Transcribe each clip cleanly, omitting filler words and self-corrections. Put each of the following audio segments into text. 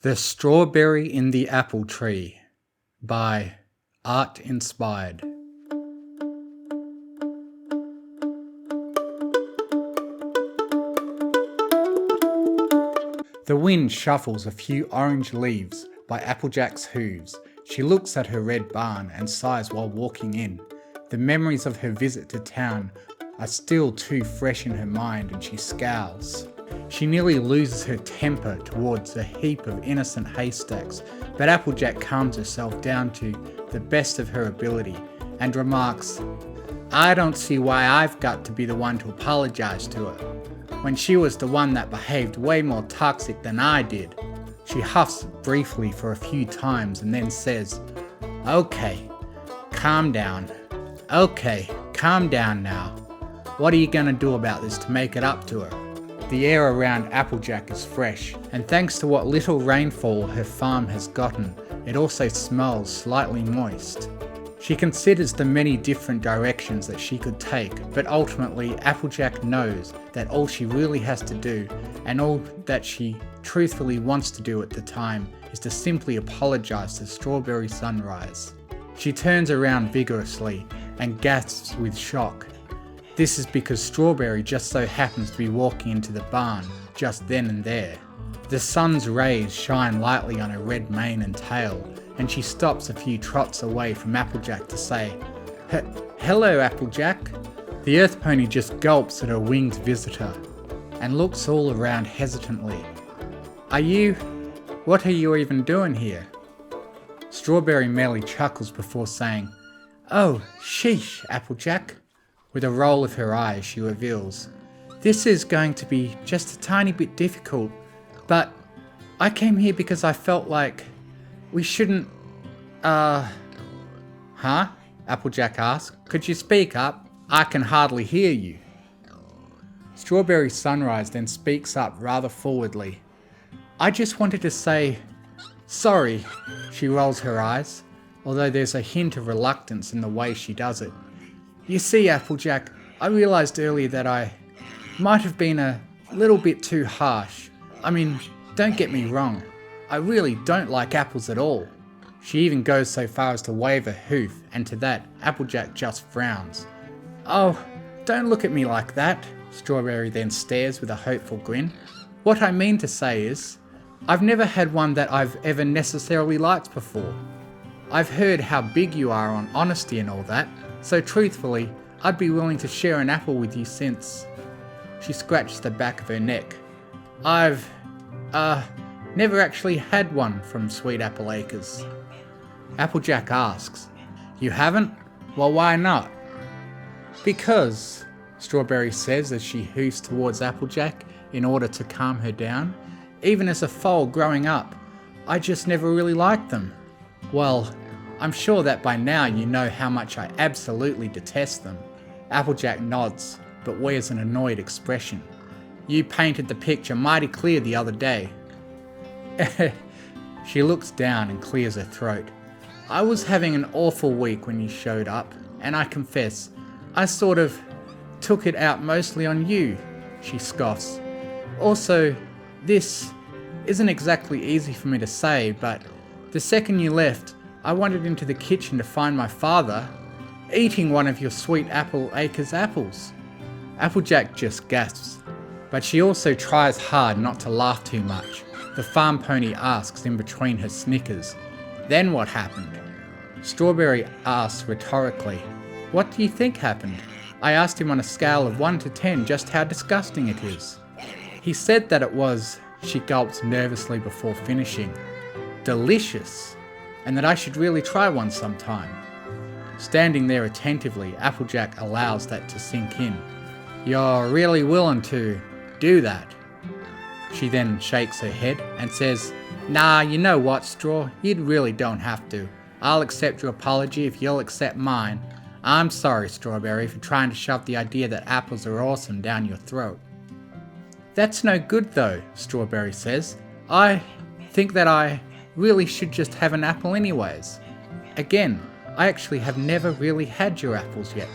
The Strawberry in the Apple Tree by Art Inspired. The wind shuffles a few orange leaves by Applejack's hooves. She looks at her red barn and sighs while walking in. The memories of her visit to town are still too fresh in her mind and she scowls. She nearly loses her temper towards a heap of innocent haystacks, but Applejack calms herself down to the best of her ability and remarks, "I don't see why I've got to be the one to apologize to her, when she was the one that behaved way more toxic than I did." She huffs briefly for a few times and then says, Okay, calm down now. What are you gonna do about this to make it up to her?" The air around Applejack is fresh, and thanks to what little rainfall her farm has gotten, it also smells slightly moist. She considers the many different directions that she could take, but ultimately Applejack knows that all she really has to do, and all that she truthfully wants to do at the time, is to simply apologize to Strawberry Sunrise. She turns around vigorously and gasps with shock. This is because Strawberry just so happens to be walking into the barn just then and there. The sun's rays shine lightly on her red mane and tail, and she stops a few trots away from Applejack to say, "Hello, Applejack." The earth pony just gulps at her winged visitor and looks all around hesitantly. What are you even doing here?" Strawberry merely chuckles before saying, "Oh, sheesh, Applejack." With a roll of her eyes, she reveals, "This is going to be just a tiny bit difficult, but I came here because I felt like we shouldn't, Huh? Applejack asked. "Could you speak up? I can hardly hear you." Strawberry Sunrise then speaks up rather forwardly. "I just wanted to say, sorry." She rolls her eyes, although there's a hint of reluctance in the way she does it. "You see, Applejack, I realized earlier that I might have been a little bit too harsh. I mean, don't get me wrong, I really don't like apples at all." She even goes so far as to wave a hoof, and to that, Applejack just frowns. "Oh, don't look at me like that." Strawberry then stares with a hopeful grin. "What I mean to say is, I've never had one that I've ever necessarily liked before. I've heard how big you are on honesty and all that, so truthfully, I'd be willing to share an apple with you since..." She scratched the back of her neck. "I've, never actually had one from Sweet Apple Acres." Applejack asks, "You haven't? Well, why not?" "Because," Strawberry says as she hoofs towards Applejack in order to calm her down, "even as a foal growing up, I just never really liked them. Well, I'm sure that by now you know how much I absolutely detest them." Applejack nods, but wears an annoyed expression. "You painted the picture mighty clear the other day." She looks down and clears her throat. "I was having an awful week when you showed up, and I confess, I sort of took it out mostly on you," she scoffs. "Also, this isn't exactly easy for me to say, but the second you left, I wandered into the kitchen to find my father eating one of your Sweet Apple Acres apples." Applejack just gasps, but she also tries hard not to laugh too much. The farm pony asks in between her snickers, "Then what happened?" Strawberry asks rhetorically, "What do you think happened?" I asked him on a scale of 1 to 10 just how disgusting it is. He said that it was, she gulps nervously before finishing, "delicious, and that I should really try one sometime." Standing there attentively, Applejack allows that to sink in. "You're really willing to do that?" She then shakes her head and says, "Nah, you know what, Straw, you really don't have to. I'll accept your apology if you'll accept mine. I'm sorry, Strawberry, for trying to shove the idea that apples are awesome down your throat." "That's no good though," Strawberry says. "I think that I really should just have an apple anyways. Again, I actually have never really had your apples yet."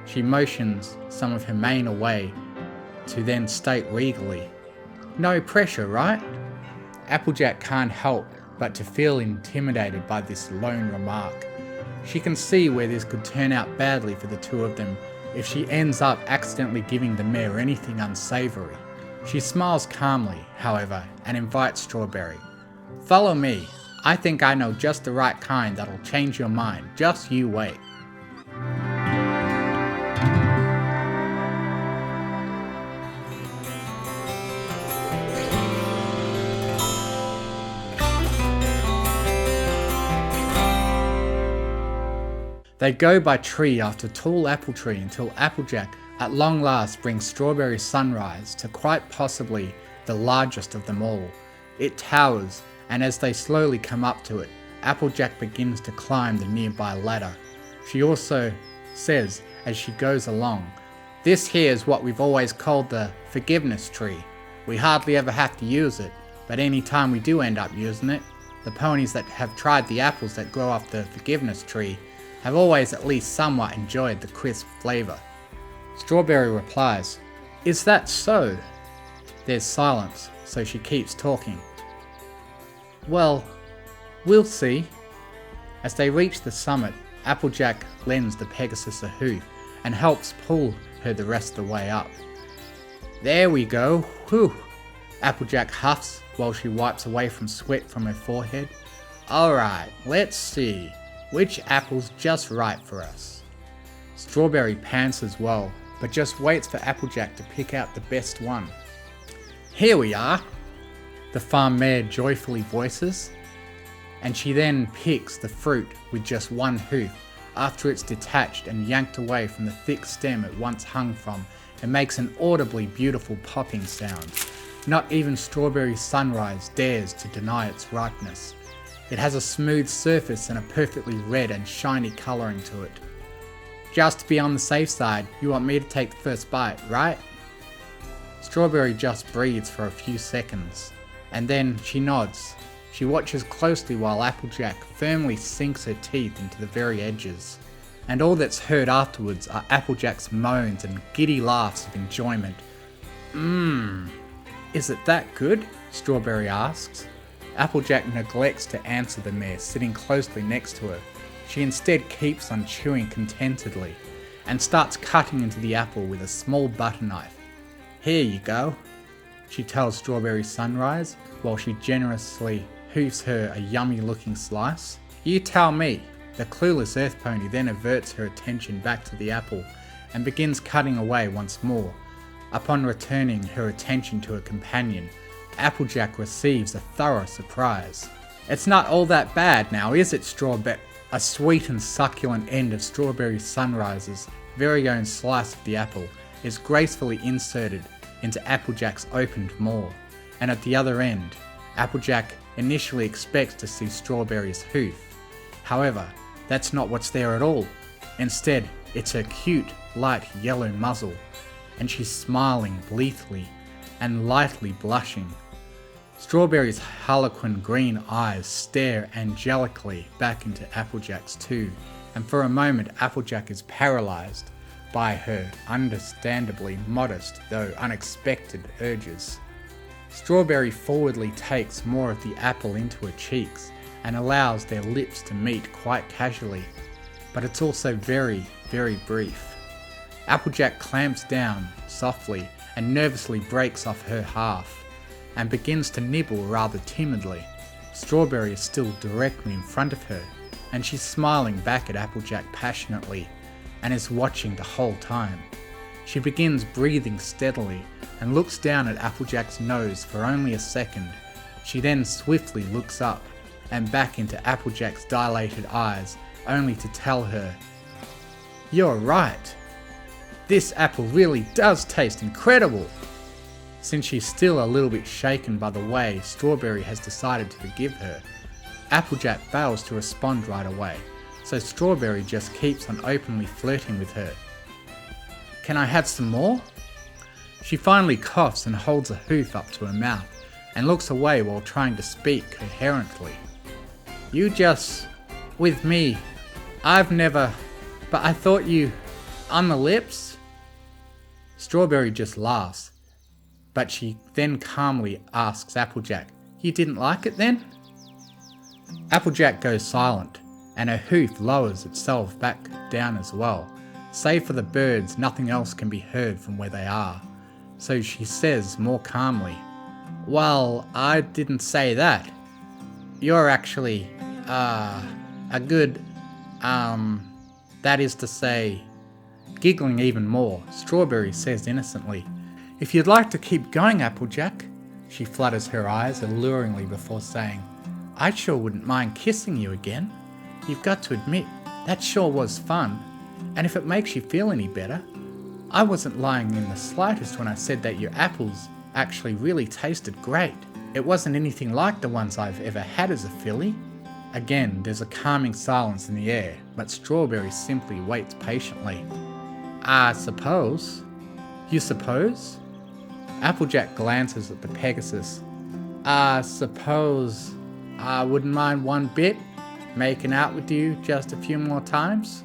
She motions some of her mane away to then state regally, "No pressure, right?" Applejack can't help but to feel intimidated by this lone remark. She can see where this could turn out badly for the two of them if she ends up accidentally giving the mare anything unsavoury. She smiles calmly, however, and invites Strawberry. "Follow me. I think I know just the right kind that'll change your mind. Just you wait." They go by tree after tall apple tree until Applejack at long last brings Strawberry Sunrise to quite possibly the largest of them all. It towers, and as they slowly come up to it, Applejack begins to climb the nearby ladder. She also says as she goes along, "This here is what we've always called the forgiveness tree. We hardly ever have to use it, but any time we do end up using it, the ponies that have tried the apples that grow off the forgiveness tree have always at least somewhat enjoyed the crisp flavour." Strawberry replies, "Is that so?" There's silence, so she keeps talking. "Well, we'll see." As they reach the summit, Applejack lends the Pegasus a hoof and helps pull her the rest of the way up. "There we go, whew," Applejack huffs while she wipes away from sweat from her forehead. "Alright, let's see. Which apple's just right for us?" Strawberry pants as well, but just waits for Applejack to pick out the best one. "Here we are," the farm mare joyfully voices, and she then picks the fruit with just one hoof after it's detached and yanked away from the thick stem it once hung from, and makes an audibly beautiful popping sound. Not even Strawberry Sunrise dares to deny its ripeness. It has a smooth surface and a perfectly red and shiny colouring to it. "Just to be on the safe side, you want me to take the first bite, right?" Strawberry just breathes for a few seconds, and then she nods. She watches closely while Applejack firmly sinks her teeth into the very edges, and all that's heard afterwards are Applejack's moans and giddy laughs of enjoyment. Is it that good?" Strawberry asks. Applejack neglects to answer the mare sitting closely next to her. She instead keeps on chewing contentedly and starts cutting into the apple with a small butter knife. "Here you go," she tells Strawberry Sunrise while she generously hoofs her a yummy looking slice. "You tell me." The clueless earth pony then averts her attention back to the apple and begins cutting away once more. Upon returning her attention to her companion, Applejack receives a thorough surprise. "It's not all that bad now, is it, Strawberry?" A sweet and succulent end of Strawberry Sunrise's very own slice of the apple is gracefully inserted into Applejack's opened maw, and at the other end, Applejack initially expects to see Strawberry's hoof. However, that's not what's there at all. Instead, it's her cute, light yellow muzzle, and she's smiling blithely and lightly blushing. Strawberry's harlequin green eyes stare angelically back into Applejack's too, and for a moment Applejack is paralysed by her understandably modest though unexpected urges. Strawberry forwardly takes more of the apple into her cheeks and allows their lips to meet quite casually, but it's also very, very brief. Applejack clamps down softly and nervously breaks off her half and begins to nibble rather timidly. Strawberry is still directly in front of her, and she's smiling back at Applejack passionately and is watching the whole time. She begins breathing steadily and looks down at Applejack's nose for only a second. She then swiftly looks up and back into Applejack's dilated eyes, only to tell her, "You're right. This apple really does taste incredible." Since she's still a little bit shaken by the way Strawberry has decided to forgive her, Applejack fails to respond right away, so Strawberry just keeps on openly flirting with her. "Can I have some more?" She finally coughs and holds a hoof up to her mouth and looks away while trying to speak coherently. "You just... with me. I've never... but I thought you... on the lips?" Strawberry just laughs, but she then calmly asks Applejack, You didn't like it then? Applejack goes silent, and her hoof lowers itself back down as well. Save for the birds, nothing else can be heard from where they are. So she says more calmly, well, I didn't say that. You're actually, a good, that is to say... Giggling even more, Strawberry says innocently, if you'd like to keep going, Applejack. She flutters her eyes alluringly before saying, I sure wouldn't mind kissing you again. You've got to admit, that sure was fun. And if it makes you feel any better, I wasn't lying in the slightest when I said that your apples actually really tasted great. It wasn't anything like the ones I've ever had as a filly. Again, there's a calming silence in the air, but Strawberry simply waits patiently. I suppose. You suppose? Applejack glances at the Pegasus. I suppose I wouldn't mind one bit making out with you just a few more times.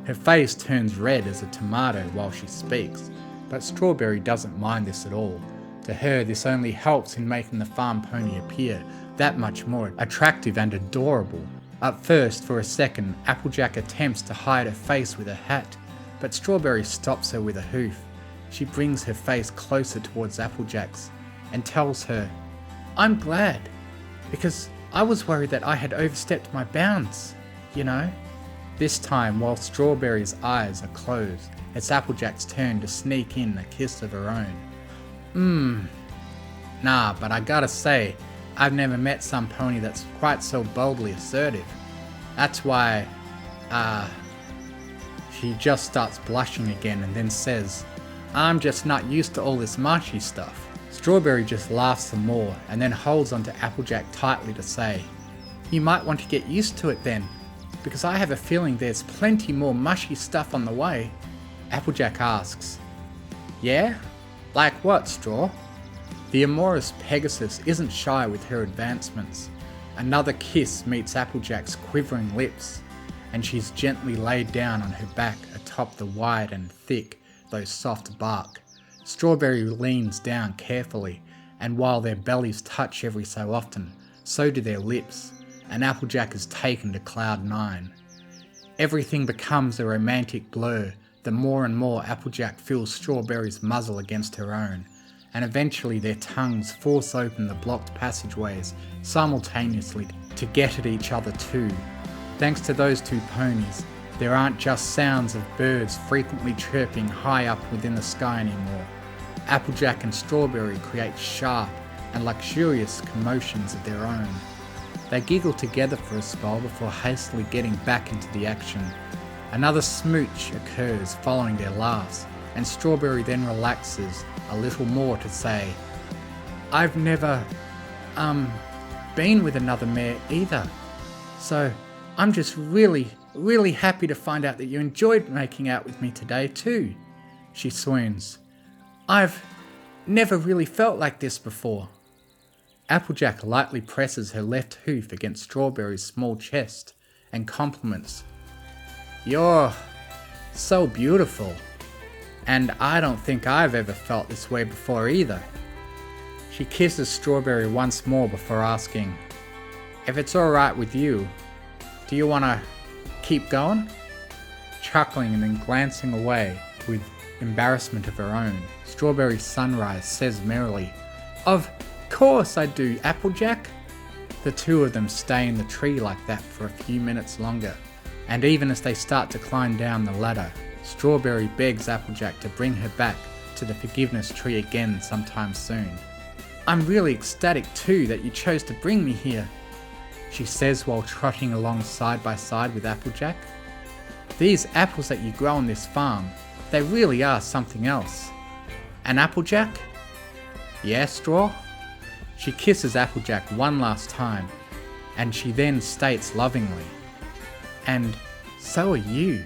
Her face turns red as a tomato while she speaks, but Strawberry doesn't mind this at all. To her, this only helps in making the farm pony appear that much more attractive and adorable. At first, for a second, Applejack attempts to hide her face with her hat, but Strawberry stops her with a hoof. She brings her face closer towards Applejack's and tells her, I'm glad, because I was worried that I had overstepped my bounds, you know. This time, while Strawberry's eyes are closed, it's Applejack's turn to sneak in a kiss of her own. Nah, but I gotta say, I've never met some pony that's quite so boldly assertive. That's why, She just starts blushing again and then says, I'm just not used to all this marshy stuff. Strawberry just laughs some more and then holds onto Applejack tightly to say, you might want to get used to it then, because I have a feeling there's plenty more mushy stuff on the way. Applejack asks, yeah? Like what, Straw? The amorous Pegasus isn't shy with her advancements. Another kiss meets Applejack's quivering lips, and she's gently laid down on her back atop the wide and thick, though soft bark. Strawberry leans down carefully, and while their bellies touch every so often, so do their lips, and Applejack is taken to cloud 9. Everything becomes a romantic blur the more and more Applejack feels Strawberry's muzzle against her own, and eventually their tongues force open the blocked passageways simultaneously to get at each other too. Thanks to those two ponies, there aren't just sounds of birds frequently chirping high up within the sky anymore. Applejack and Strawberry create sharp and luxurious commotions of their own. They giggle together for a spell before hastily getting back into the action. Another smooch occurs following their laughs, and Strawberry then relaxes a little more to say, I've never, been with another mare either, so I'm just really happy to find out that you enjoyed making out with me today too. She swoons. I've never really felt like this before. Applejack lightly presses her left hoof against Strawberry's small chest and compliments. You're so beautiful, and I don't think I've ever felt this way before either. She kisses Strawberry once more before asking, if it's alright with you, do you want to keep going? Chuckling and then glancing away with embarrassment of her own, Strawberry Sunrise says merrily, Of course I do, Applejack. The two of them stay in the tree like that for a few minutes longer, and even as they start to climb down the ladder, Strawberry begs Applejack to bring her back to the forgiveness tree again sometime soon. I'm really ecstatic too that you chose to bring me here, she says while trotting along side by side with Applejack. These apples that you grow on this farm, they really are something else. And Applejack? Yeah, Straw? She kisses Applejack one last time, and she then states lovingly, and so are you.